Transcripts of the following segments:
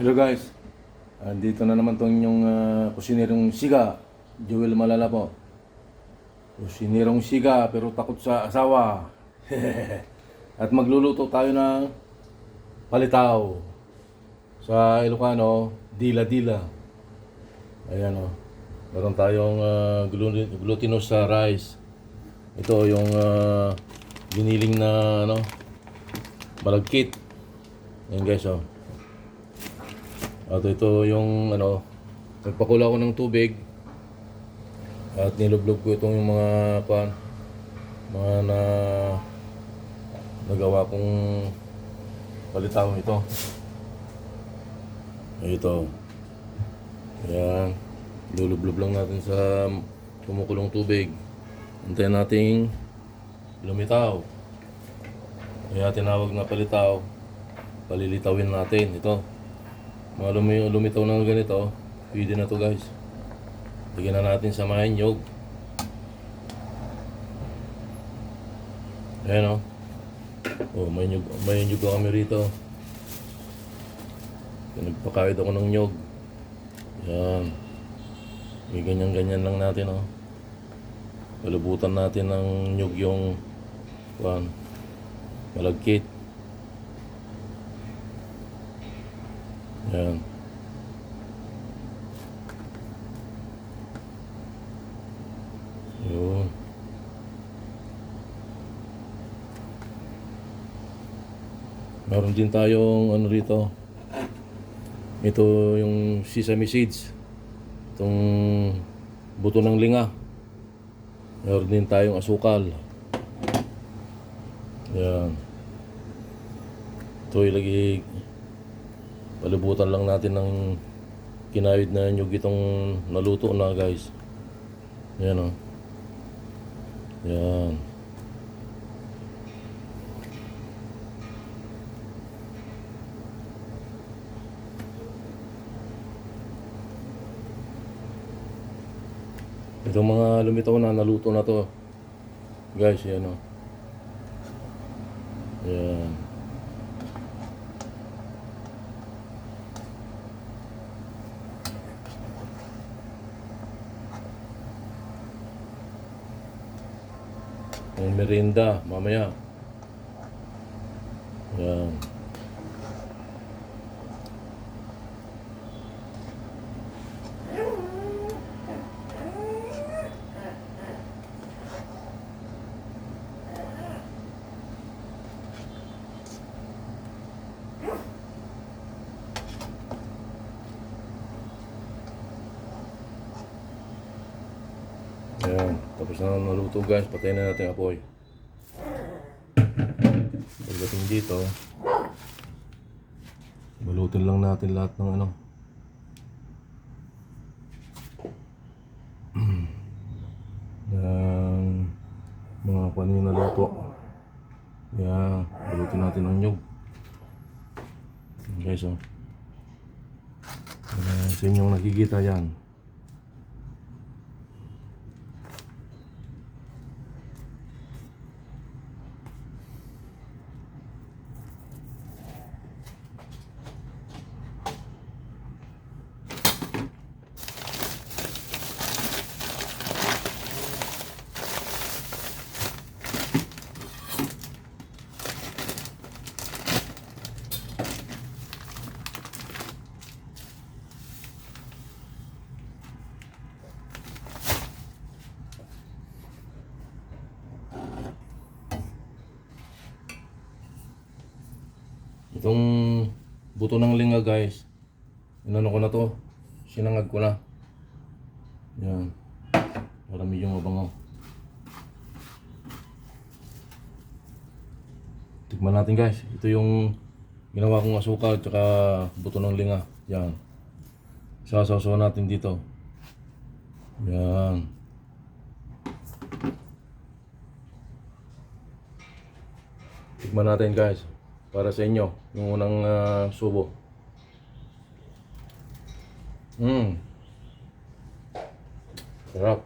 Hello guys, andito na naman tong inyong kusinerong siga, Joel Malala po. Kusinerong siga pero takot sa asawa. At magluluto tayo ng palitaw. Sa Ilocano, dila-dila. Ayan o. Meron tayong glutinous sa rice. Ito yung giniling na malagkit. Ayan guys o. At ito yung nagpakulo ako ng tubig at nilublog ko itong yung mga nagawa kong palitaw ito. Ito. Ayan. Lulublob lang natin sa kumukulong tubig. Hintayin nating lumitaw. Kaya tinawag na palitaw. Palilitawin natin ito. Mga lumitaw na ganito, pwede na to guys. Bigyan na natin sa mga nyog. Ayan o. Oh, may nyog kami rito. Nagpakawid ako ng nyog. Ayan. May ganyan-ganyan lang natin o. Palubutan natin ng nyog yung malagkit. Ayan. Yun. Meron din tayong rito. Ito yung sesame seeds. Itong buto ng linga. Meron din tayong asukal. Ayan. Ito ilagay. Palibutan lang natin ng kinawid na nyug itong naluto na guys. Ayan o. Ayan. Itong mga lumitaw na naluto na to guys. Ayan o. Ayan. Ang merienda mamaya. Yan. Ayan, tapos na naluto guys, patayin na natin apoy. Pagdating dito, balutin lang natin lahat ng ng mga panin na luto. Ayan, balutin natin ng nyug. Guys o. Sa inyong nakikita yan. Itong buto ng linga guys, inano ko na to, sinangag ko na. Yan, para medyo mabango. Tikman natin guys, ito yung ginawa kong asukal at saka buto ng linga. Yan, sasaw natin dito. Yan. Tikman natin guys, para sa inyo, yung unang subo. Sarap.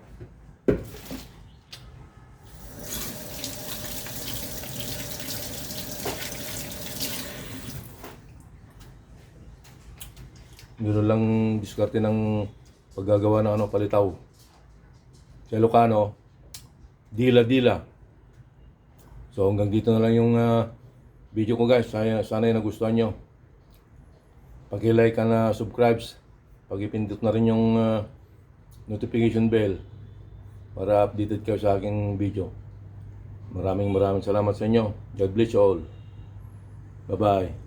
Gano'n lang diskarte ng paggagawa ng ano, palitaw. Sa Ilocano, dila-dila. So hanggang dito na lang yung video ko guys. Sana yung nagustuhan nyo. Pag-like and subscribe. Pag-ipindot na rin yung notification bell para updated kayo sa aking video. Maraming salamat sa inyo. God bless you all. Bye-bye.